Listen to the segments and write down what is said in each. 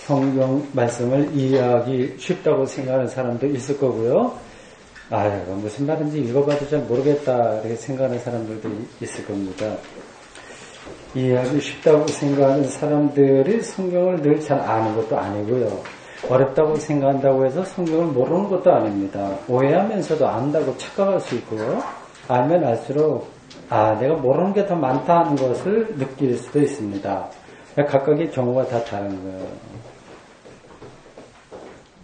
성경 말씀을 이해하기 쉽다고 생각하는 사람도 있을 거고요. 무슨 말인지 읽어봐도 잘 모르겠다 이렇게 생각하는 사람들도 있을 겁니다. 이해하기 쉽다고 생각하는 사람들이 성경을 늘 잘 아는 것도 아니고요. 어렵다고 생각한다고 해서 성경을 모르는 것도 아닙니다. 오해하면서도 안다고 착각할 수 있고요. 알면 알수록 내가 모르는 게 더 많다는 것을 느낄 수도 있습니다. 각각의 경우가 다 다른 거예요.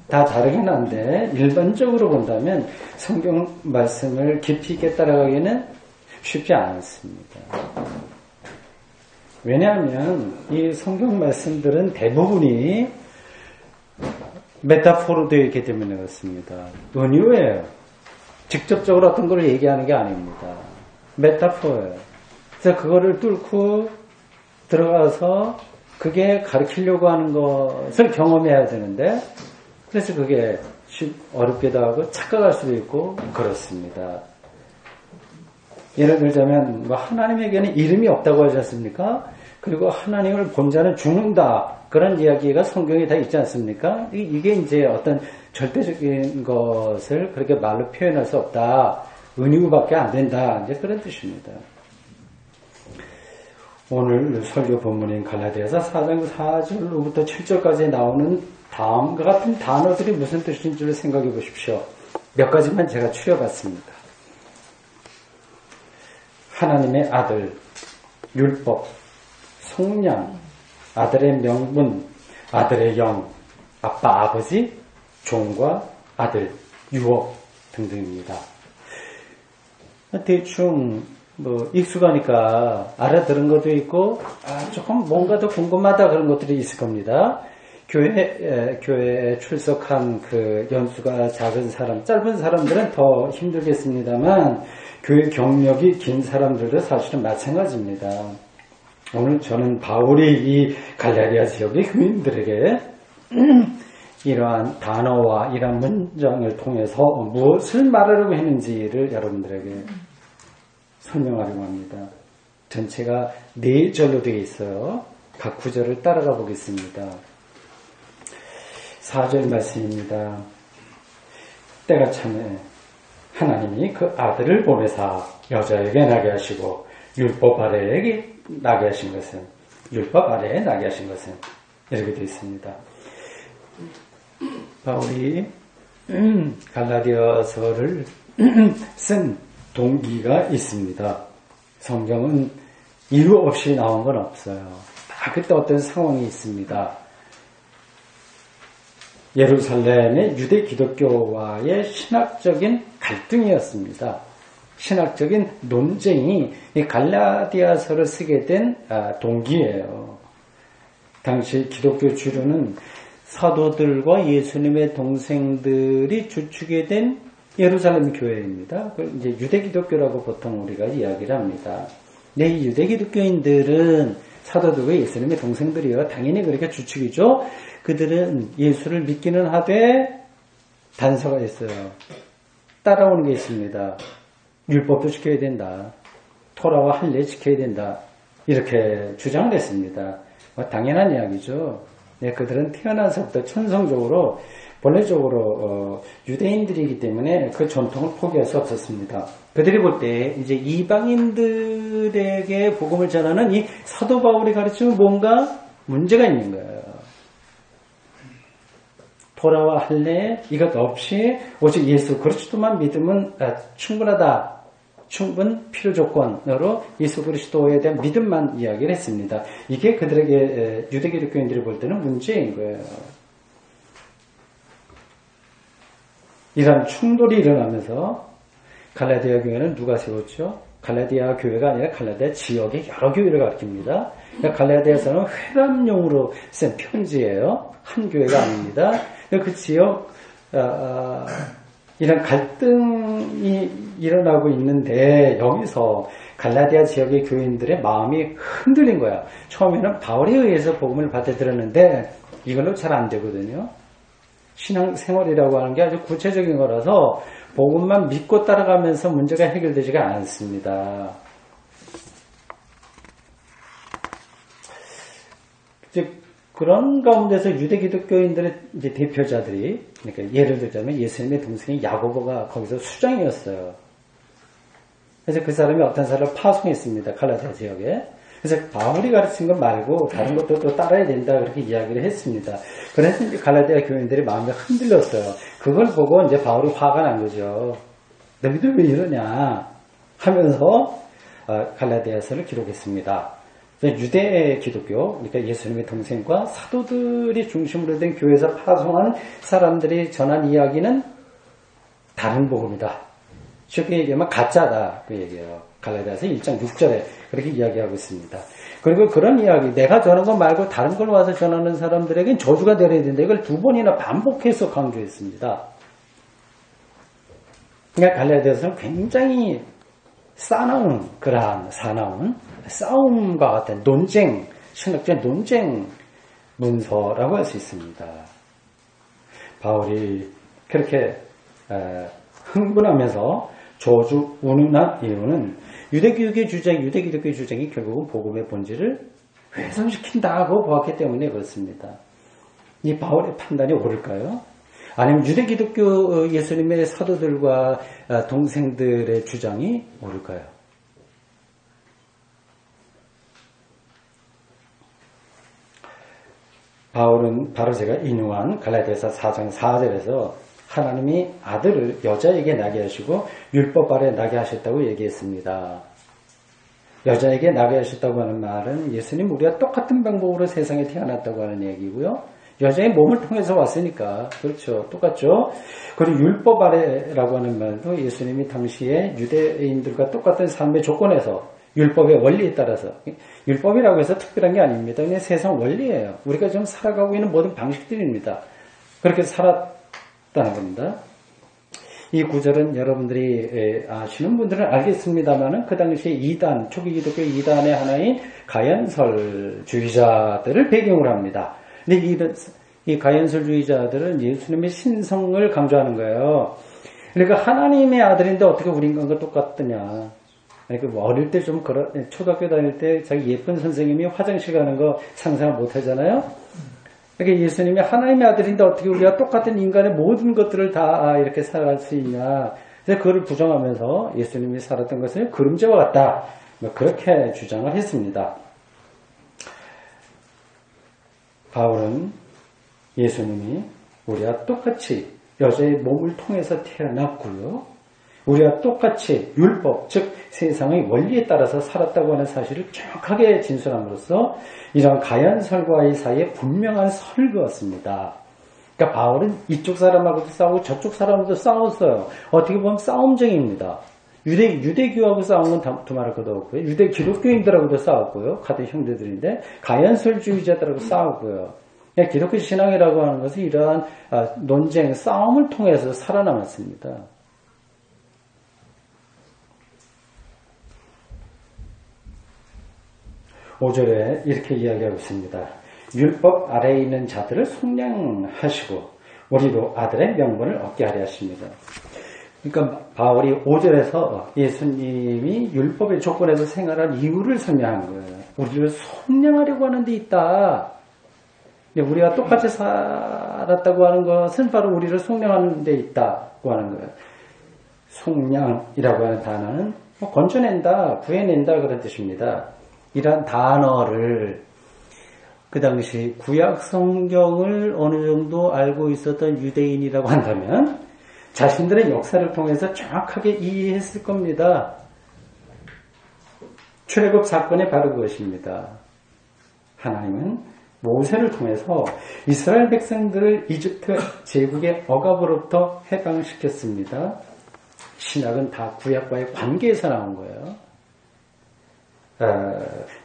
다 다르긴 한데 일반적으로 본다면 성경 말씀을 깊이 있게 따라가기는 쉽지 않습니다. 왜냐하면 이 성경 말씀들은 대부분이 메타포로 되어 있기 때문에 그렇습니다. 은유예요. 직접적으로 어떤 걸 얘기하는 게 아닙니다. 메타포예요. 그래서 그거를 뚫고 들어가서 그게 가르치려고 하는 것을 경험해야 되는데 그래서 그게 어렵기도 하고 착각할 수도 있고 그렇습니다. 예를 들자면 하나님에게는 이름이 없다고 하지 않습니까? 그리고 하나님을 본 자는 죽는다. 그런 이야기가 성경에 다 있지 않습니까? 이게 이제 어떤 절대적인 것을 그렇게 말로 표현할 수 없다. 은유밖에 안 된다. 이제 그런 뜻입니다. 오늘 설교 본문인 갈라디아서 4장 4절로부터 7절까지 나오는 다음과 같은 단어들이 무슨 뜻인지를 생각해 보십시오. 몇 가지만 제가 추려봤습니다. 하나님의 아들, 율법, 속량, 아들의 명분, 아들의 영, 아빠, 아버지, 종과 아들, 유업 등등입니다. 대충 익숙하니까 알아들은 것도 있고 조금 뭔가 더 궁금하다 그런 것들이 있을 겁니다. 교회에 출석한 그 연수가 작은 사람, 짧은 사람들은 더 힘들겠습니다만 교회 경력이 긴 사람들도 사실은 마찬가지입니다. 오늘 저는 바울이 이 갈라디아 지역의 교인들에게 이러한 단어와 이러한 문장을 통해서 무엇을 말하려고 했는지를 여러분들에게 설명하려고 합니다. 전체가 4절로 되어 있어요. 각 구절을 따라가 보겠습니다. 4절 말씀입니다. 때가 참에 하나님이 그 아들을 보내사 여자에게 나게 하시고 율법 아래에 나게 하신 것은 이렇게 되어 있습니다. 바울이 갈라디아서를 쓴 동기가 있습니다. 성경은 이유 없이 나온 건 없어요. 다 그때 어떤 상황이 있습니다. 예루살렘의 유대 기독교와의 신학적인 갈등이었습니다. 신학적인 논쟁이 이 갈라디아서를 쓰게 된 동기예요. 당시 기독교 주류는 사도들과 예수님의 동생들이 주축이 된 예루살렘 교회입니다. 그걸 이제 유대 기독교라고 보통 우리가 이야기를 합니다. 이 유대 기독교인들은 사도들과 예수님의 동생들이요. 당연히 그렇게 주축이죠. 그들은 예수를 믿기는 하되 단서가 있어요. 따라오는 게 있습니다. 율법도 지켜야 된다. 토라와 할례 지켜야 된다. 이렇게 주장을 했습니다. 당연한 이야기죠. 그들은 태어나서부터 천성적으로 본래적으로 유대인들이기 때문에 그 전통을 포기할 수 없었습니다. 그들이 볼 때 이제 이방인들에게 복음을 전하는 이 사도 바울이 가르치면 뭔가 문제가 있는 거예요. 토라와 할례 이것 없이 오직 예수 그리스도만 믿으면 충분하다. 충분 필요 조건으로 예수 그리스도에 대한 믿음만 이야기를 했습니다. 이게 그들에게 유대 기독교인들이 볼 때는 문제인 거예요. 이런 충돌이 일어나면서 갈라디아 교회는 누가 세웠죠? 갈라디아 교회가 아니라 갈라디아 지역의 여러 교회를 가리킵니다. 그러니까 갈라디아서는 회람용으로 쓴 편지예요. 한 교회가 아닙니다. 그 지역 이런 갈등이 일어나고 있는데 여기서 갈라디아 지역의 교인들의 마음이 흔들린 거야. 처음에는 바울에 의해서 복음을 받아들였는데 이걸로 잘 안 되거든요. 신앙생활이라고 하는 게 아주 구체적인 거라서 복음만 믿고 따라가면서 문제가 해결되지가 않습니다. 즉 그런 가운데서 유대 기독교인들의 이제 대표자들이, 그러니까 예를 들자면 예수님의 동생인 야고보가 거기서 수장이었어요. 그래서 그 사람이 어떤 사람을 파송했습니다. 갈라디아 지역에. 그래서 바울이 가르친 것 말고 다른 것도 또 따라야 된다 그렇게 이야기를 했습니다. 그래서 이제 갈라디아 교인들이 마음이 흔들렸어요. 그걸 보고 이제 바울이 화가 난 거죠. 너희들 왜 이러냐 하면서 갈라디아서를 기록했습니다. 유대 기독교, 그러니까 예수님의 동생과 사도들이 중심으로 된 교회에서 파송한 사람들이 전한 이야기는 다른 복음이다. 쉽게 얘기하면 가짜다. 그 얘기예요. 갈라디아서 1장 6절에 그렇게 이야기하고 있습니다. 그리고 그런 이야기, 내가 전한 것 말고 다른 걸 와서 전하는 사람들에겐 저주가 내려야 된다. 이걸 2번이나 반복해서 강조했습니다. 그러니까 갈라디아서는 굉장히 싸나운, 그러한 사나운 싸움과 같은 논쟁, 신학적 논쟁 문서라고 할 수 있습니다. 바울이 그렇게 흥분하면서 저주 운운한 이유는 유대 기독교의 주장이 결국은 복음의 본질을 훼손시킨다고 보았기 때문에 그렇습니다. 이 바울의 판단이 옳을까요? 아니면 유대 기독교 예수님의 사도들과 동생들의 주장이 옳을까요? 바울은 바로 제가 인용한 갈라디아서 4장 4절에서 하나님이 아들을 여자에게 나게 하시고 율법 아래 나게 하셨다고 얘기했습니다. 여자에게 나게 하셨다고 하는 말은 예수님 우리와 똑같은 방법으로 세상에 태어났다고 하는 얘기고요. 여자의 몸을 통해서 왔으니까 그렇죠. 똑같죠. 그리고 율법 아래라고 하는 말도 예수님이 당시에 유대인들과 똑같은 삶의 조건에서 율법의 원리에 따라서, 율법이라고 해서 특별한 게 아닙니다. 그냥 세상 원리예요. 우리가 지금 살아가고 있는 모든 방식들입니다. 그렇게 살았다는 겁니다. 이 구절은 여러분들이 아시는 분들은 알겠습니다만은 그 당시에 이단, 초기 기독교 이단의 하나인 가연설주의자들을 배경으로 합니다. 근데 이 가연설주의자들은 예수님의 신성을 강조하는 거예요. 그러니까 하나님의 아들인데 어떻게 우리 인간과 똑같느냐. 그러니까 어릴 때 좀 초등학교 다닐 때 자기 예쁜 선생님이 화장실 가는 거 상상을 못 하잖아요. 그러니까 예수님이 하나님의 아들인데 어떻게 우리가 똑같은 인간의 모든 것들을 다 이렇게 살아갈 수 있냐. 그래서 그걸 부정하면서 예수님이 살았던 것은 그림자와 같다. 그렇게 주장을 했습니다. 바울은 예수님이 우리와 똑같이 여자의 몸을 통해서 태어났고요. 우리와 똑같이 율법, 즉 세상의 원리에 따라서 살았다고 하는 사실을 정확하게 진술함으로써 이런 가연설과의 사이에 분명한 선을 그었습니다. 그러니까 바울은 이쪽 사람하고도 싸우고 저쪽 사람하고도 싸웠어요. 어떻게 보면 싸움쟁이입니다. 유대교하고 싸운 건 두말할 것도 없고요. 유대 기독교인들하고도 싸웠고요. 같은 형제들인데 가연설주의자들하고 싸우고요. 기독교 신앙이라고 하는 것은 이러한 논쟁, 싸움을 통해서 살아남았습니다. 5절에 이렇게 이야기하고 있습니다. 율법 아래에 있는 자들을 속량하시고 우리도 아들의 명분을 얻게 하려 하십니다. 그러니까 바울이 5절에서 예수님이 율법의 조건에서 생활한 이유를 설명한 거예요. 우리를 속량하려고 하는 데 있다. 우리가 똑같이 살았다고 하는 것은 바로 우리를 속량하는 데 있다고 하는 거예요. 속량이라고 하는 단어는 건져낸다, 구해낸다 그런 뜻입니다. 이러한 단어를 그 당시 구약 성경을 어느 정도 알고 있었던 유대인이라고 한다면 자신들의 역사를 통해서 정확하게 이해했을 겁니다. 출애굽 사건이 바로 그것입니다. 하나님은 모세를 통해서 이스라엘 백성들을 이집트 제국의 억압으로부터 해방시켰습니다. 신약은 다 구약과의 관계에서 나온 거예요.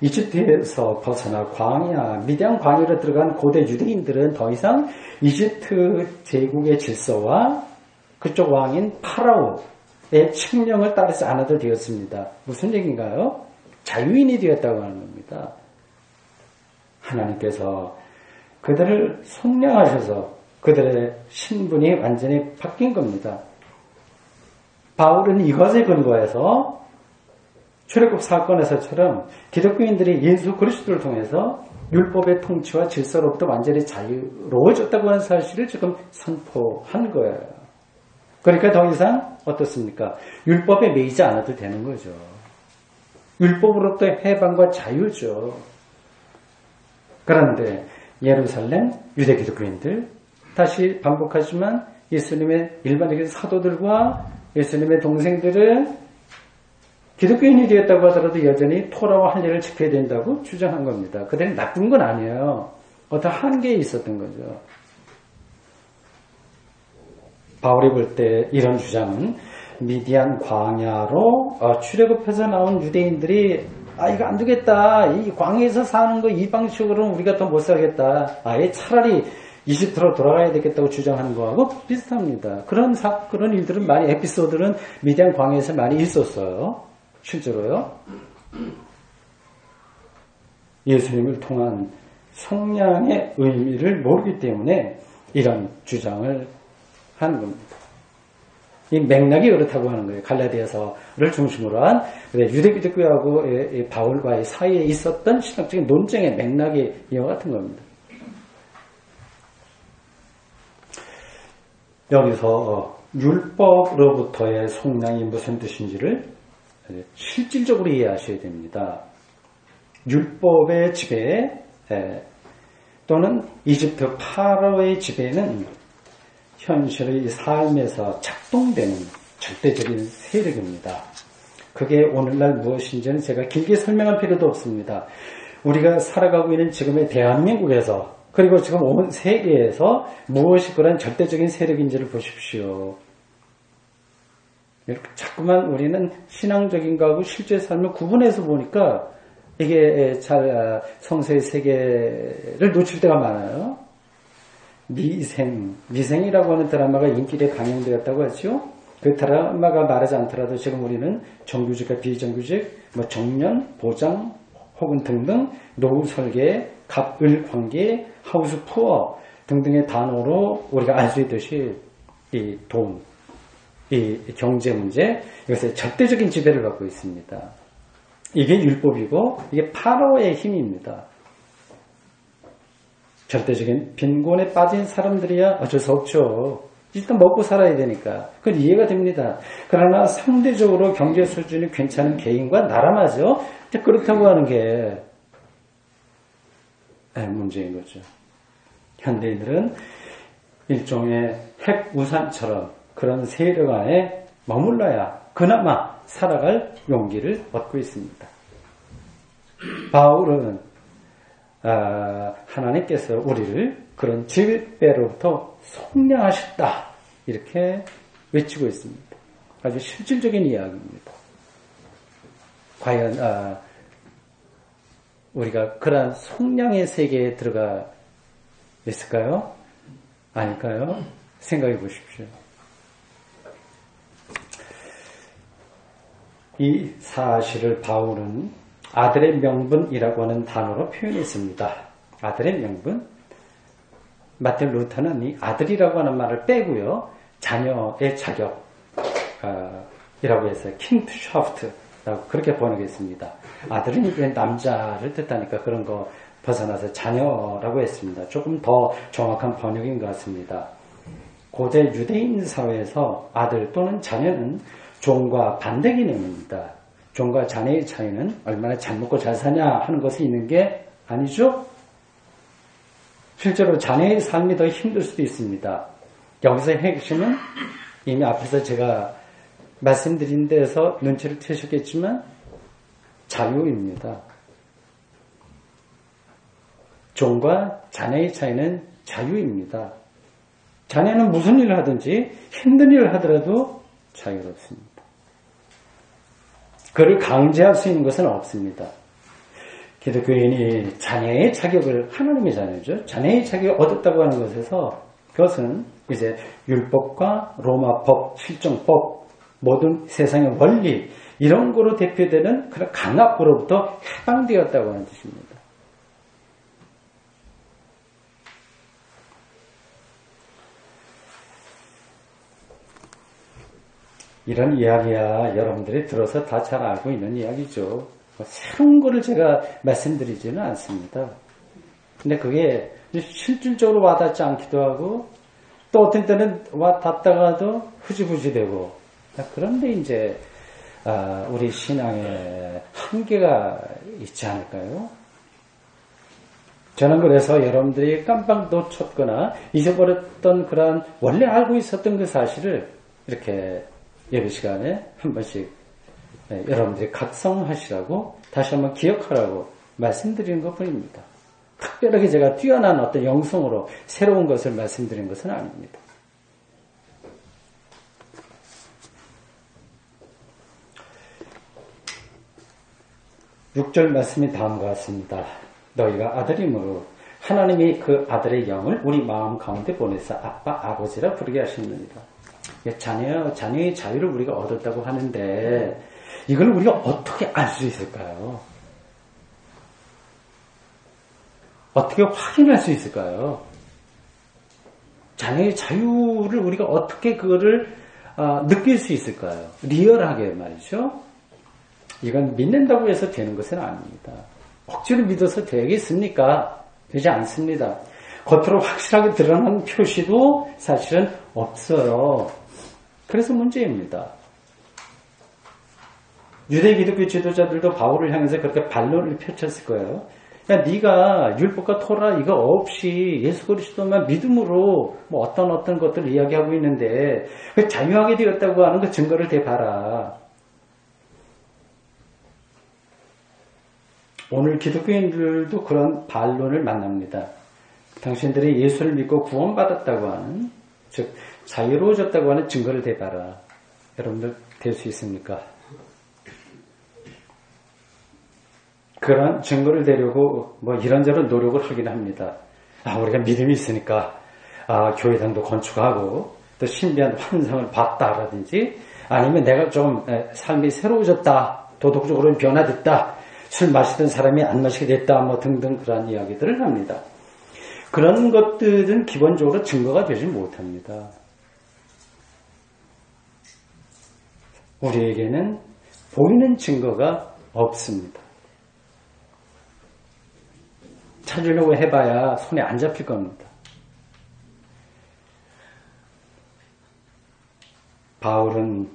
이집트에서 벗어나 광야, 미디안 광야로 들어간 고대 유대인들은 더 이상 이집트 제국의 질서와 그쪽 왕인 파라오의 칙령을 따르지 않아도 되었습니다. 무슨 얘기인가요? 자유인이 되었다고 하는 겁니다. 하나님께서 그들을 속량하셔서 그들의 신분이 완전히 바뀐 겁니다. 바울은 이것에 근거해서 출애굽 사건에서처럼 기독교인들이 예수 그리스도를 통해서 율법의 통치와 질서로부터 완전히 자유로워졌다고 하는 사실을 지금 선포한 거예요. 그러니까 더 이상 어떻습니까? 율법에 매이지 않아도 되는 거죠. 율법으로부터 해방과 자유죠. 그런데 예루살렘 유대 기독교인들, 다시 반복하지만 예수님의 일반적인 사도들과 예수님의 동생들은 기독교인이 되었다고 하더라도 여전히 토라와 할례를 지켜야 된다고 주장한 겁니다. 그들은 나쁜 건 아니에요. 어떤 한계에 있었던 거죠. 바울이 볼 때 이런 주장은 미디안 광야로 출애굽해서 나온 유대인들이 이거 안 되겠다. 이 광야에서 사는 거 이 방식으로는 우리가 더 못 살겠다. 아예 차라리 이집트로 돌아가야 되겠다고 주장하는 거하고 비슷합니다. 그런 일들은 많이, 에피소드는 미디안 광야에서 많이 있었어요. 실제로요. 예수님을 통한 성량의 의미를 모르기 때문에 이런 주장을 하는 겁니다. 이 맥락이 그렇다고 하는 거예요. 갈라디아서를 중심으로 한 유대 기독교하고 바울과의 사이에 있었던 신학적인 논쟁의 맥락이 이와 같은 겁니다. 여기서 율법으로부터의 속량이 무슨 뜻인지를 실질적으로 이해하셔야 됩니다. 율법의 지배 또는 이집트 파라오의 지배는 현실의 삶에서 작동되는 절대적인 세력입니다. 그게 오늘날 무엇인지는 제가 길게 설명할 필요도 없습니다. 우리가 살아가고 있는 지금의 대한민국에서, 그리고 지금 온 세계에서 무엇이 그런 절대적인 세력인지를 보십시오. 이렇게 자꾸만 우리는 신앙적인 거하고 실제 삶을 구분해서 보니까 이게 잘 성서의 세계를 놓칠 때가 많아요. 미생이라고 하는 드라마가 인기에 방영되었다고 하죠. 그 드라마가 말하지 않더라도 지금 우리는 정규직과 비정규직, 정년, 보장, 혹은 등등, 노후 설계, 갑을 관계, 하우스 푸어 등등의 단어로 우리가 알 수 있듯이 이 돈, 이 경제 문제, 이것에 절대적인 지배를 받고 있습니다. 이게 율법이고 이게 파라오의 힘입니다. 절대적인 빈곤에 빠진 사람들이야 어쩔 수 없죠. 일단 먹고 살아야 되니까. 그건 이해가 됩니다. 그러나 상대적으로 경제 수준이 괜찮은 개인과 나라마저 그렇다고 하는 게 문제인 거죠. 현대인들은 일종의 핵우산처럼 그런 세력 안에 머물러야 그나마 살아갈 용기를 얻고 있습니다. 바울은 하나님께서 우리를 그런 지배로부터 속량하셨다 이렇게 외치고 있습니다. 아주 실질적인 이야기입니다. 과연 우리가 그러한 속량의 세계에 들어가 있을까요? 아닐까요? 생각해 보십시오. 이 사실을 바울은 아들의 명분이라고 하는 단어로 표현했습니다. 아들의 명분? 마틴 루터는 이 아들이라고 하는 말을 빼고요. 자녀의 자격 이라고 해서 킹트샤프트라고 그렇게 번역했습니다. 아들은 이제 남자를 뜻하니까 그런 거 벗어나서 자녀라고 했습니다. 조금 더 정확한 번역인 것 같습니다. 고대 유대인 사회에서 아들 또는 자녀는 종과 반대 개념입니다. 종과 자녀의 차이는 얼마나 잘 먹고 잘 사냐 하는 것이 있는 게 아니죠. 실제로 자녀의 삶이 더 힘들 수도 있습니다. 여기서 핵심은 이미 앞에서 제가 말씀드린 데에서 눈치를 채셨겠지만 자유입니다. 종과 자녀의 차이는 자유입니다. 자녀는 무슨 일을 하든지 힘든 일을 하더라도 자유롭습니다. 그를 강제할 수 있는 것은 없습니다. 기독교인이 자녀의 자격을, 하나님의 자녀죠. 자녀의 자격을 얻었다고 하는 것에서 그것은 이제 율법과 로마법, 실정법, 모든 세상의 원리 이런 거로 대표되는 그런 강압으로부터 해방되었다고 하는 뜻입니다. 이런 이야기야 여러분들이 들어서 다 잘 알고 있는 이야기죠. 새로운 거를 제가 말씀드리지는 않습니다. 근데 그게 실질적으로 와닿지 않기도 하고 또 어떤 때는 와닿다가도 흐지부지 되고 그런데 이제 우리 신앙에 한계가 있지 않을까요? 저는 그래서 여러분들이 깜빡 놓쳤거나 잊어버렸던 그러한 원래 알고 있었던 그 사실을 이렇게 예배 시간에 한 번씩 여러분들이 각성하시라고 다시 한번 기억하라고 말씀드리는 것 뿐입니다. 특별하게 제가 뛰어난 어떤 영성으로 새로운 것을 말씀드리는 것은 아닙니다. 6절 말씀이 다음과 같습니다. 너희가 아들임으로 하나님이 그 아들의 영을 우리 마음 가운데 보내서 아빠 아버지라 부르게 하시느니라. 자녀의 자유를 우리가 얻었다고 하는데 이걸 우리가 어떻게 알 수 있을까요? 어떻게 확인할 수 있을까요? 자녀의 자유를 우리가 어떻게 그거를 느낄 수 있을까요? 리얼하게 말이죠. 이건 믿는다고 해서 되는 것은 아닙니다. 억지로 믿어서 되겠습니까? 되지 않습니다. 겉으로 확실하게 드러난 표시도 사실은 없어요. 그래서 문제입니다. 유대 기독교 지도자들도 바울을 향해서 그렇게 반론을 펼쳤을 거예요. 야, 네가 율법과 토라 이거 없이 예수 그리스도만 믿음으로 뭐 어떤 것들을 이야기하고 있는데 자유하게 되었다고 하는 그 증거를 대봐라. 오늘 기독교인들도 그런 반론을 만납니다. 당신들이 예수를 믿고 구원받았다고 하는, 즉 자유로워졌다고 하는 증거를 대봐라. 여러분들 될 수 있습니까? 그런 증거를 대려고 뭐 이런저런 노력을 하긴 합니다. 우리가 믿음이 있으니까 교회당도 건축하고 또 신비한 환상을 봤다라든지 아니면 내가 좀 삶이 새로워졌다, 도덕적으로 변화됐다, 술 마시던 사람이 안 마시게 됐다, 뭐 등등 그런 이야기들을 합니다. 그런 것들은 기본적으로 증거가 되지 못합니다. 우리에게는 보이는 증거가 없습니다. 찾으려고 해봐야 손에 안 잡힐 겁니다. 바울은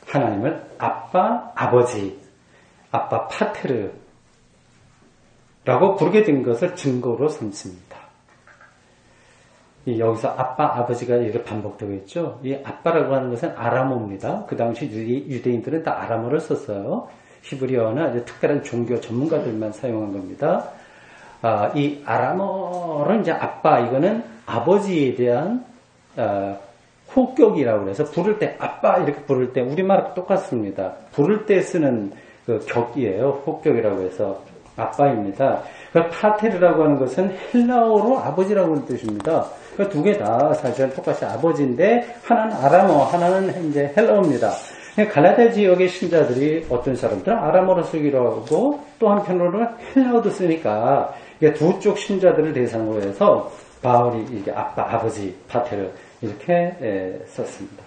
하나님을 아빠, 아버지, 아빠 파테르라고 부르게 된 것을 증거로 삼습니다. 여기서 아빠, 아버지가 이렇게 반복되고 있죠. 이 아빠라고 하는 것은 아람어입니다. 그 당시 유대인들은 다 아람어를 썼어요. 히브리어는 아주 특별한 종교 전문가들만 사용한 겁니다. 이 아람어는 이제 아빠, 이거는 아버지에 대한 호격이라고 해서 부를 때 아빠 이렇게 부를 때 우리말하고 똑같습니다. 부를 때 쓰는 그 격이에요. 호격이라고 해서 아빠입니다. 파테르라고 하는 것은 헬라어로 아버지라고 하는 뜻입니다. 두 개 다 사실은 똑같이 아버지인데 하나는 아람어, 하나는 이제 헬라어입니다. 갈라디아 지역의 신자들이 어떤 사람들은 아람어로 쓰기로 하고 또 한편으로는 헬라어도 쓰니까 두 쪽 신자들을 대상으로 해서 바울이 이게 아빠, 아버지, 파테르 이렇게 썼습니다.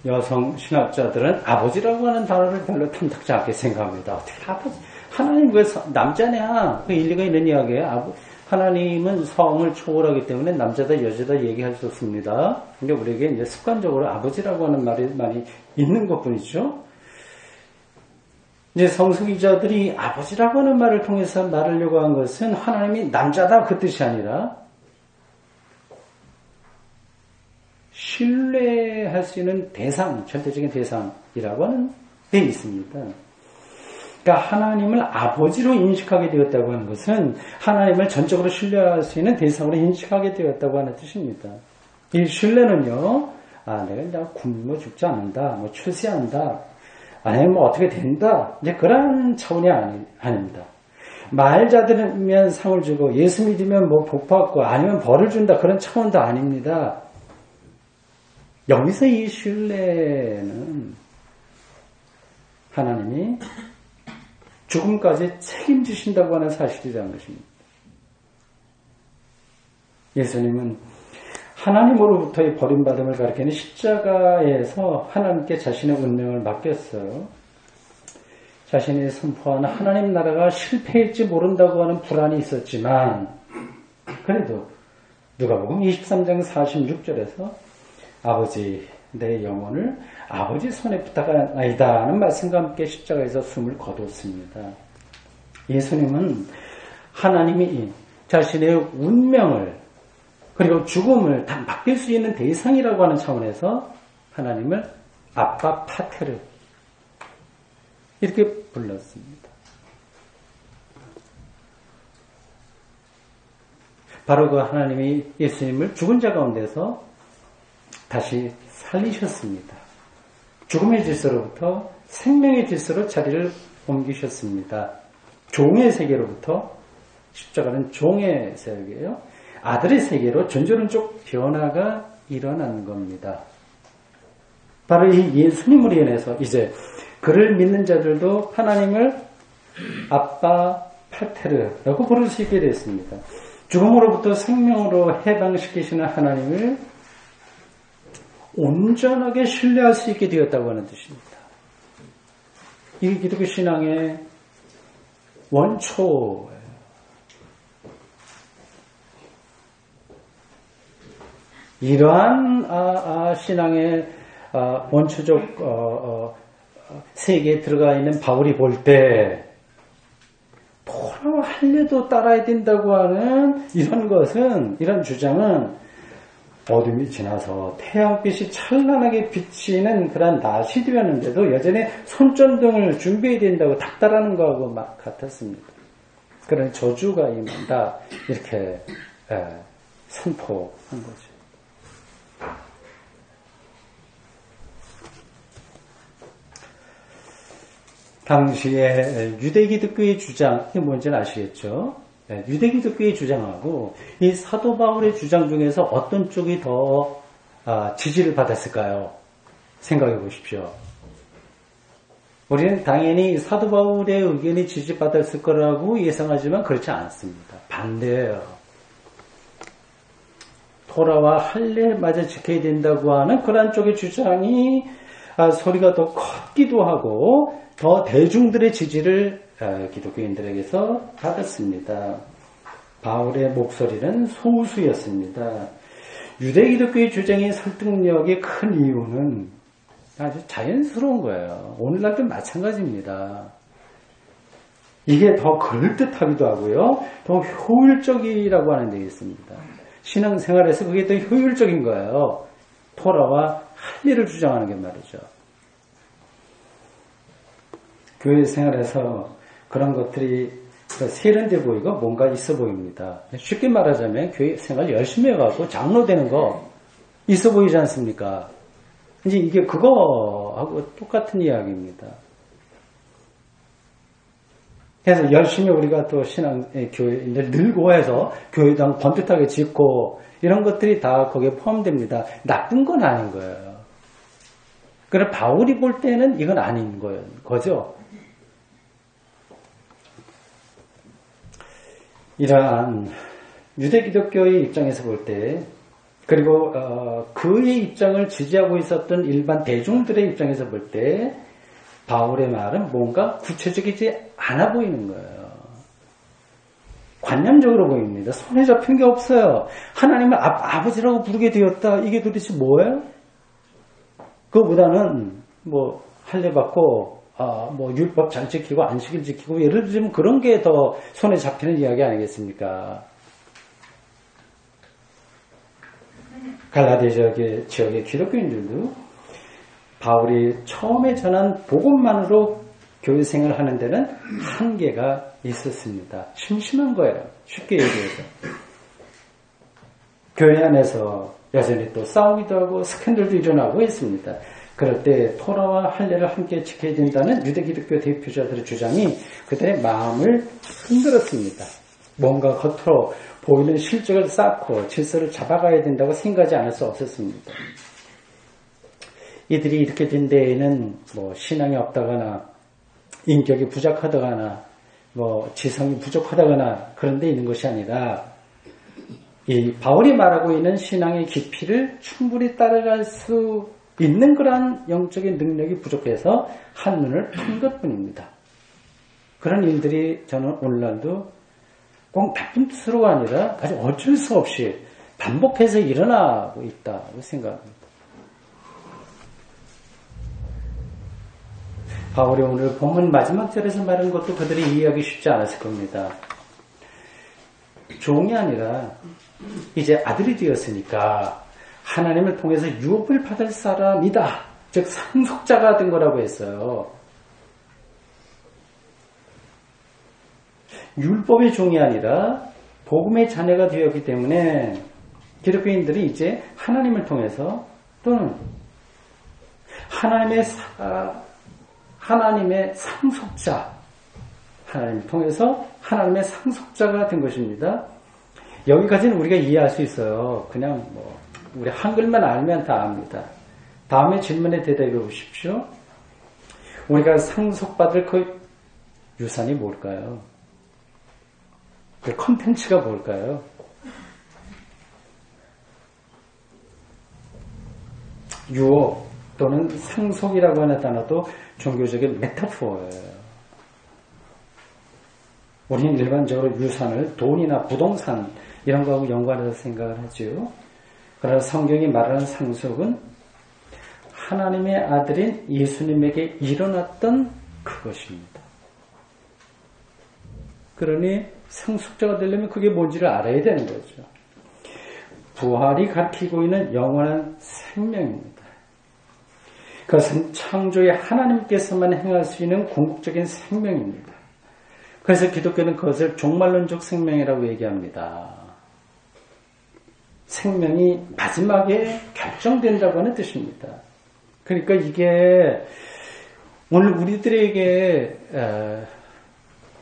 여성 신학자들은 아버지라고 하는 단어를 별로 탐탁지 않게 생각합니다. 어떻게 아버지? 하나님 왜 남자냐? 그 일리가 있는 이야기예요. 하나님은 성을 초월하기 때문에 남자다 여자다 얘기할 수 없습니다. 그러니까 우리에게 이제 습관적으로 아버지라고 하는 말이 많이 있는 것뿐이죠. 이제 성수기자들이 아버지라고 하는 말을 통해서 말하려고 한 것은 하나님이 남자다 그 뜻이 아니라 신뢰할 수 있는 대상, 절대적인 대상이라고 하는 데 있습니다. 그러니까 하나님을 아버지로 인식하게 되었다고 하는 것은 하나님을 전적으로 신뢰할 수 있는 대상으로 인식하게 되었다고 하는 뜻입니다. 이 신뢰는요, 내가 굶어 죽지 않는다, 뭐 출세한다, 아니면 뭐 어떻게 된다, 이제 그런 차원이 아닙니다. 말 잘 들으면 상을 주고 예수 믿으면 뭐 복 받고 아니면 벌을 준다, 그런 차원도 아닙니다. 여기서 이 신뢰는 하나님이 죽음까지 책임지신다고 하는 사실이라는 것입니다. 예수님은 하나님으로부터의 버림받음을 가리키는 십자가에서 하나님께 자신의 운명을 맡겼어요. 자신이 선포하는 하나님 나라가 실패일지 모른다고 하는 불안이 있었지만 그래도 누가복음 23장 46절에서 아버지 내 영혼을 아버지 손에 부탁하나이다 하는 말씀과 함께 십자가에서 숨을 거뒀습니다. 예수님은 하나님이 자신의 운명을 그리고 죽음을 다 맡길 수 있는 대상이라고 하는 차원에서 하나님을 아빠 파테르 이렇게 불렀습니다. 바로 그 하나님이 예수님을 죽은 자 가운데서 다시 살리셨습니다. 죽음의 질서로부터 생명의 질서로 자리를 옮기셨습니다. 종의 세계로부터 십자가는 종의 세계예요. 아들의 세계로 전전적 변화가 일어난 겁니다. 바로 이 예수님으로 인해서 이제 그를 믿는 자들도 하나님을 아빠 파테르라고 부를 수 있게 됐습니다. 죽음으로부터 생명으로 해방시키시는 하나님을 온전하게 신뢰할 수 있게 되었다고 하는 뜻입니다. 이게 기독교 신앙의 원초예요. 이러한 신앙의 원초적 세계에 들어가 있는 바울이 볼 때 토라와 할례도 따라야 된다고 하는 이런 주장은 어둠이 지나서 태양빛이 찬란하게 비치는 그런 낮이 되었는데도 여전히 손전등을 준비해야 된다고 닥달하는 거하고 막 같았습니다. 그런 저주가 임한다 이렇게 선포한 거죠. 당시에 유대기독교의 주장이 뭔지는 아시겠죠? 유대기독교의 주장하고 이 사도 바울의 주장 중에서 어떤 쪽이 더 지지를 받았을까요? 생각해 보십시오. 우리는 당연히 사도 바울의 의견이 지지받았을 거라고 예상하지만 그렇지 않습니다. 반대예요. 토라와 할례마저 지켜야 된다고 하는 그런 쪽의 주장이 소리가 더 컸기도 하고 더 대중들의 지지를 기독교인들에게서 받았습니다. 바울의 목소리는 소수였습니다. 유대 기독교의 주장의 설득력이 큰 이유는 아주 자연스러운 거예요. 오늘날도 마찬가지입니다. 이게 더 그럴듯하기도 하고요. 더 효율적이라고 하는 데 있습니다. 신앙생활에서 그게 더 효율적인 거예요. 토라와 할례를 주장하는 게 말이죠. 교회 생활에서 그런 것들이 세련돼 보이고 뭔가 있어 보입니다. 쉽게 말하자면 교회 생활 열심히 해가지고 장로 되는 거 있어 보이지 않습니까? 이제 이게 그거하고 똑같은 이야기입니다. 그래서 열심히 우리가 또 교회인들 늘고 해서 교회당 번듯하게 짓고 이런 것들이 다 거기에 포함됩니다. 나쁜 건 아닌 거예요. 그래 바울이 볼 때는 이건 아닌 거죠. 이러한 유대 기독교의 입장에서 볼 때 그리고 그의 입장을 지지하고 있었던 일반 대중들의 입장에서 볼 때 바울의 말은 뭔가 구체적이지 않아 보이는 거예요. 관념적으로 보입니다. 손에 잡힌 게 없어요. 하나님을 아버지라고 부르게 되었다. 이게 도대체 뭐예요? 그거보다는 뭐 할례 받고 뭐 율법 잘 지키고 안식일 지키고 예를 들면 그런 게 더 손에 잡히는 이야기 아니겠습니까? 갈라디아 지역의 기독교인들도 바울이 처음에 전한 복음만으로 교회 생활을 하는 데는 한계가 있었습니다. 심심한 거예요. 쉽게 얘기해서. 교회 안에서 여전히 또 싸우기도 하고 스캔들도 일어나고 있습니다. 그럴 때 토라와 할례를 함께 지켜야 된다는 유대 기독교 대표자들의 주장이 그들의 마음을 흔들었습니다. 뭔가 겉으로 보이는 실적을 쌓고 질서를 잡아가야 된다고 생각하지 않을 수 없었습니다. 이들이 이렇게 된 데에는 뭐 신앙이 없다거나 인격이 부족하다거나 뭐 지성이 부족하다거나 그런 데 있는 것이 아니라 이 바울이 말하고 있는 신앙의 깊이를 충분히 따라갈 수 있는 그러한 영적인 능력이 부족해서 한눈을 판 것뿐입니다. 그런 일들이 저는 오늘날도 꼭 나쁜 뜻으로가 아니라 아주 어쩔 수 없이 반복해서 일어나고 있다고 생각합니다. 바울이 오늘 본문 마지막 절에서 말한 것도 그들이 이해하기 쉽지 않았을 겁니다. 종이 아니라 이제 아들이 되었으니까 하나님을 통해서 유업을 받을 사람이다. 즉 상속자가 된 거라고 했어요. 율법의 종이 아니라 복음의 자녀가 되었기 때문에 기독교인들이 이제 하나님을 통해서 또는 하나님의 상속자, 하나님을 통해서 하나님의 상속자가 된 것입니다. 여기까지는 우리가 이해할 수 있어요. 그냥 우리 한글만 알면 다 압니다. 다음에 질문에 대답해 보십시오. 우리가 상속받을 그 유산이 뭘까요? 그 컨텐츠가 뭘까요? 유업 또는 상속이라고 하는 단어도 종교적인 메타포예요. 우리는 일반적으로 유산을 돈이나 부동산 이런 거하고 연관해서 생각을 하죠. 그러나 성경이 말하는 상속은 하나님의 아들인 예수님에게 일어났던 그것입니다. 그러니 상속자가 되려면 그게 뭔지를 알아야 되는 거죠. 부활이 가리키고 있는 영원한 생명입니다. 그것은 창조의 하나님께서만 행할 수 있는 궁극적인 생명입니다. 그래서 기독교는 그것을 종말론적 생명이라고 얘기합니다. 생명이 마지막에 결정된다고 하는 뜻입니다. 그러니까 이게 오늘 우리들에게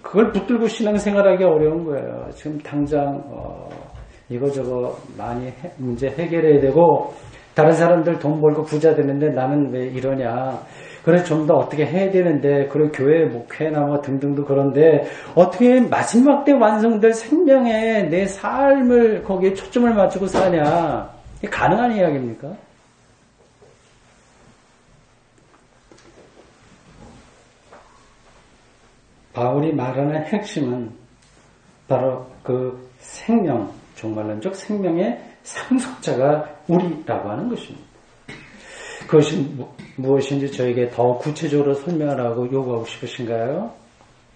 그걸 붙들고 신앙생활하기 어려운 거예요. 지금 당장 이거저거 많이 문제 해결해야 되고 다른 사람들 돈 벌고 부자 되는데 나는 왜 이러냐. 그래서 좀 더 어떻게 해야 되는데 그리고 교회 목회나 뭐 등등도 그런데 어떻게 마지막 때 완성될 생명에 내 삶을 거기에 초점을 맞추고 사냐. 이게 가능한 이야기입니까? 바울이 말하는 핵심은 바로 그 생명, 종말론적 생명의 상속자가 우리라고 하는 것입니다. 그것이 무엇인지 저에게 더 구체적으로 설명하라고 요구하고 싶으신가요?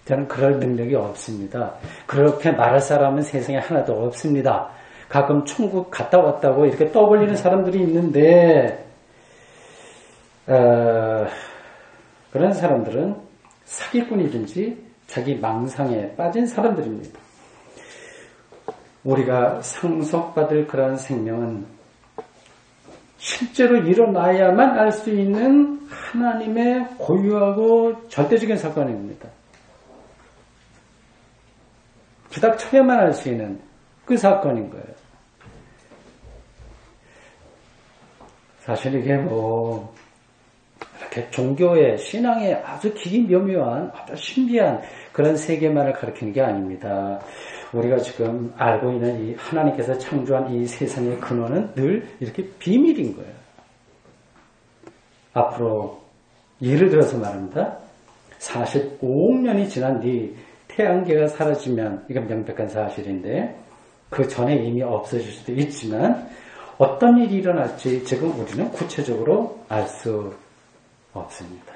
저는 그럴 능력이 없습니다. 그렇게 말할 사람은 세상에 하나도 없습니다. 가끔 천국 갔다 왔다고 이렇게 떠벌리는 사람들이 있는데 그런 사람들은 사기꾼이든지 자기 망상에 빠진 사람들입니다. 우리가 상속받을 그러한 생명은 실제로 일어나야만 알 수 있는 하나님의 고유하고 절대적인 사건입니다. 부닥쳐야만 알 수 있는 그 사건인 거예요. 사실 이게 이렇게 종교의 신앙의 아주 기기묘묘한 아주 신비한 그런 세계만을 가리키는 게 아닙니다. 우리가 지금 알고 있는 이 하나님께서 창조한 이 세상의 근원은 늘 이렇게 비밀인 거예요. 앞으로 예를 들어서 말합니다. 45억 년이 지난 뒤 태양계가 사라지면 이건 명백한 사실인데 그 전에 이미 없어질 수도 있지만 어떤 일이 일어날지 지금 우리는 구체적으로 알 수 없습니다.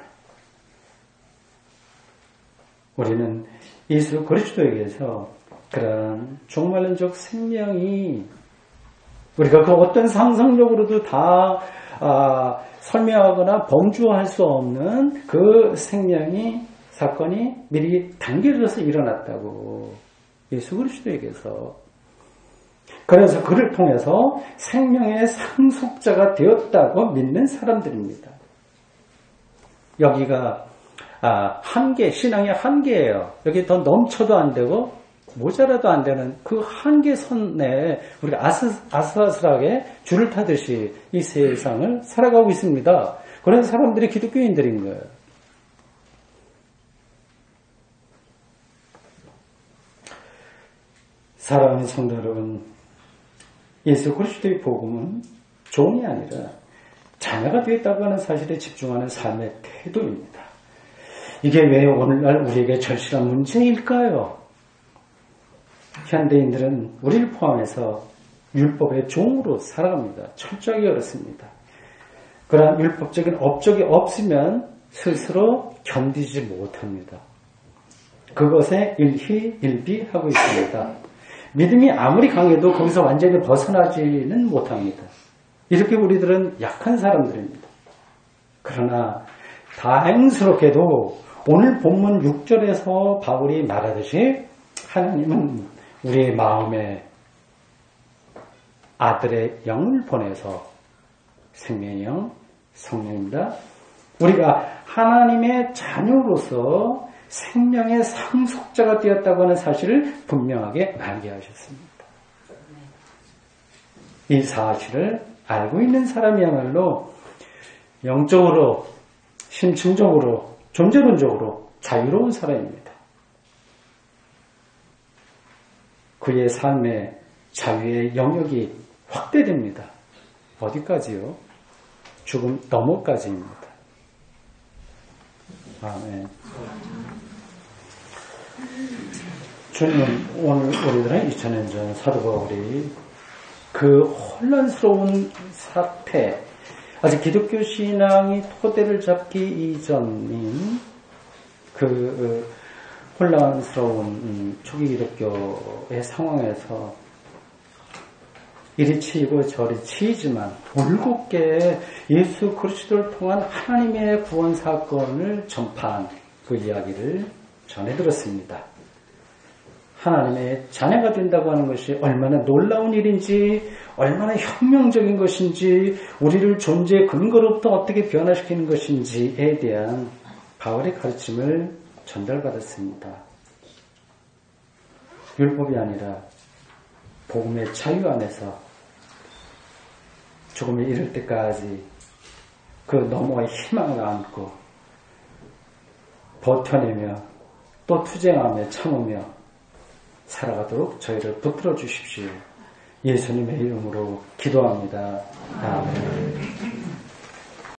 우리는 예수 그리스도에게서 그런 종말론적 생명이 우리가 그 어떤 상상력으로도 다 설명하거나 범주할 수 없는 그 생명이 사건이 미리 단계로서 일어났다고 예수 그리스도에게서 그래서 그를 통해서 생명의 상속자가 되었다고 믿는 사람들입니다. 여기가 한계, 신앙의 한계예요. 여기 더 넘쳐도 안 되고 모자라도 안 되는 그 한계선에 우리가 아슬아슬하게 줄을 타듯이 이 세상을 살아가고 있습니다. 그런 사람들이 기독교인들인 거예요. 사랑하는 성도 여러분, 예수 그리스도의 복음은 종이 아니라 자녀가 되었다고 하는 사실에 집중하는 삶의 태도입니다. 이게 왜 오늘날 우리에게 절실한 문제일까요? 현대인들은 우리를 포함해서 율법의 종으로 살아갑니다. 철저하게 그렇습니다. 그러한 율법적인 업적이 없으면 스스로 견디지 못합니다. 그것에 일희일비하고 있습니다. 믿음이 아무리 강해도 거기서 완전히 벗어나지는 못합니다. 이렇게 우리들은 약한 사람들입니다. 그러나 다행스럽게도 오늘 본문 6절에서 바울이 말하듯이 하나님은 우리의 마음에 아들의 영을 보내서 생명의 영, 성령입니다. 우리가 하나님의 자녀로서 생명의 상속자가 되었다고 하는 사실을 분명하게 알게 하셨습니다. 이 사실을 알고 있는 사람이야말로 영적으로, 심층적으로, 존재론적으로 자유로운 사람입니다. 그의 삶의 자유의 영역이 확대됩니다. 어디까지요? 죽음 너머까지입니다. 아멘. 주님은 오늘 우리들은 2000년 전 사도 바울이 그 혼란스러운 사태, 아직 기독교 신앙이 토대를 잡기 이전인 그 혼란스러운 초기 기독교의 상황에서 이리 치이고 저리 치이지만 올곧게 예수 그리스도를 통한 하나님의 구원 사건을 전파한 그 이야기를 전해 들었습니다. 하나님의 자녀가 된다고 하는 것이 얼마나 놀라운 일인지, 얼마나 혁명적인 것인지, 우리를 존재의 근거로부터 어떻게 변화시키는 것인지에 대한 바울의 가르침을 전달받았습니다. 율법이 아니라 복음의 자유 안에서 죽음에 이를 때까지 그 너머의 희망을 안고 버텨내며 또 투쟁하며 참으며 살아가도록 저희를 붙들어 주십시오. 예수님의 이름으로 기도합니다. 아멘.